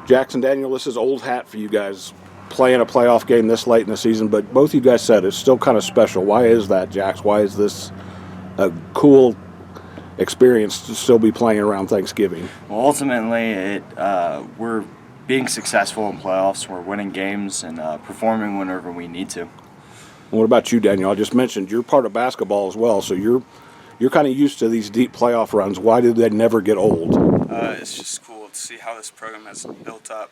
Jackson, Daniel, this is old hat for you guys playing a playoff game this late in the season, but both you guys said it's still kind of special. Why is that, Jax? Why is this a cool experience to still be playing around Thanksgiving? Well, ultimately, we're being successful in playoffs. We're winning games and performing whenever we need to. What about you, Daniel? I just mentioned you're part of basketball as well, so you're kind of used to these deep playoff runs. Why did they never get old? It's just cool to see how this program has built up,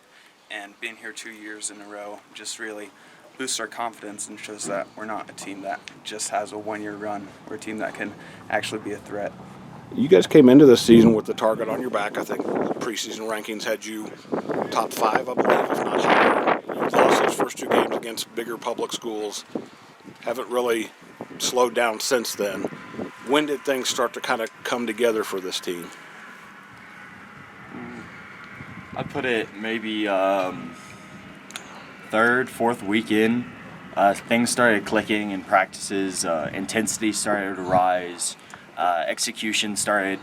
and being here 2 years in a row just really boosts our confidence and shows that we're not a team that just has a one-year run. We're a team that can actually be a threat. You guys came into this season with the target on your back. I think the preseason rankings had you top 5, I believe, if not higher. You lost those first 2 games against bigger public schools. Haven't really slowed down since then. When did things start to kind of come together for this team? I'd put it maybe third, fourth weekend. Things started clicking in practices. Intensity started to rise. Execution started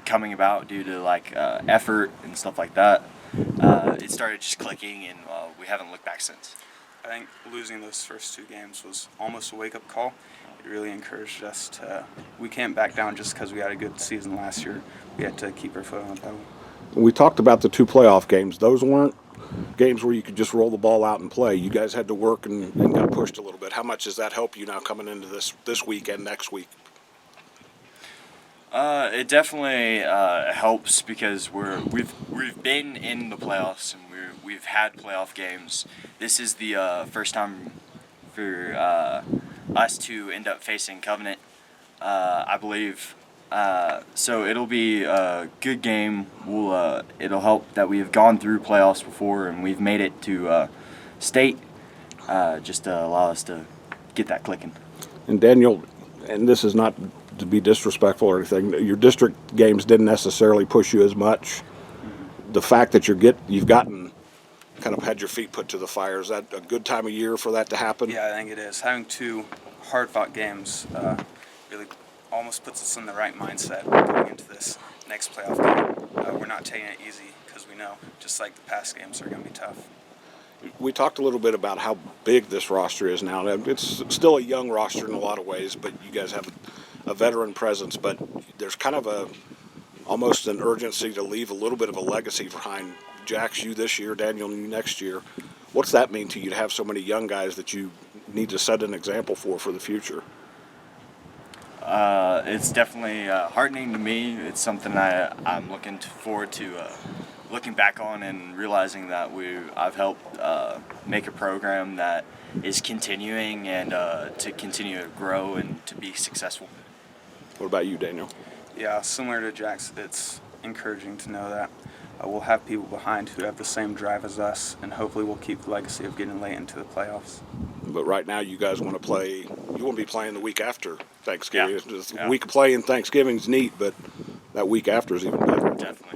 coming about due to effort and stuff like that. It started just clicking, and we haven't looked back since. I think losing those first 2 games was almost a wake-up call. It really encouraged us to, we can't back down just because we had a good season last year. We had to keep our foot on the pedal. We talked about the 2 playoff games. Those weren't games where you could just roll the ball out and play. You guys had to work and got pushed a little bit. How much does that help you now coming into this week and next week? It definitely helps because we've been in the playoffs and we've had playoff games. This is the first time for us to end up facing Covenant, I believe. So it'll be a good game. It'll help that we have gone through playoffs before and we've made it to state, just to allow us to get that clicking. And Daniel, and this is not to be disrespectful or anything, your district games didn't necessarily push you as much. The fact that you've gotten kind of had your feet put to the fire, is that a good time of year for that to happen? Yeah, I think it is. Having 2 hard-fought games really almost puts us in the right mindset going into this next playoff game. We're not taking it easy because we know, just like the past games, are going to be tough. We talked a little bit about how big this roster is now. It's still a young roster in a lot of ways, but you guys have a veteran presence. But there's kind of almost an urgency to leave a little bit of a legacy behind. Jax, you this year, Daniel, you next year. What's that mean to you to have so many young guys that you need to set an example for the future? It's definitely heartening to me. It's something I'm looking forward to looking back on and realizing that I've helped make a program that is continuing and to continue to grow and to be successful. What about you, Daniel? Yeah, similar to Jax, it's encouraging to know that we'll have people behind who have the same drive as us, and hopefully we'll keep the legacy of getting late into the playoffs. But right now you guys want to play, you want to be playing the week after Thanksgiving. Yeah. The week of playing Thanksgiving's neat, but that week after is even better. Definitely.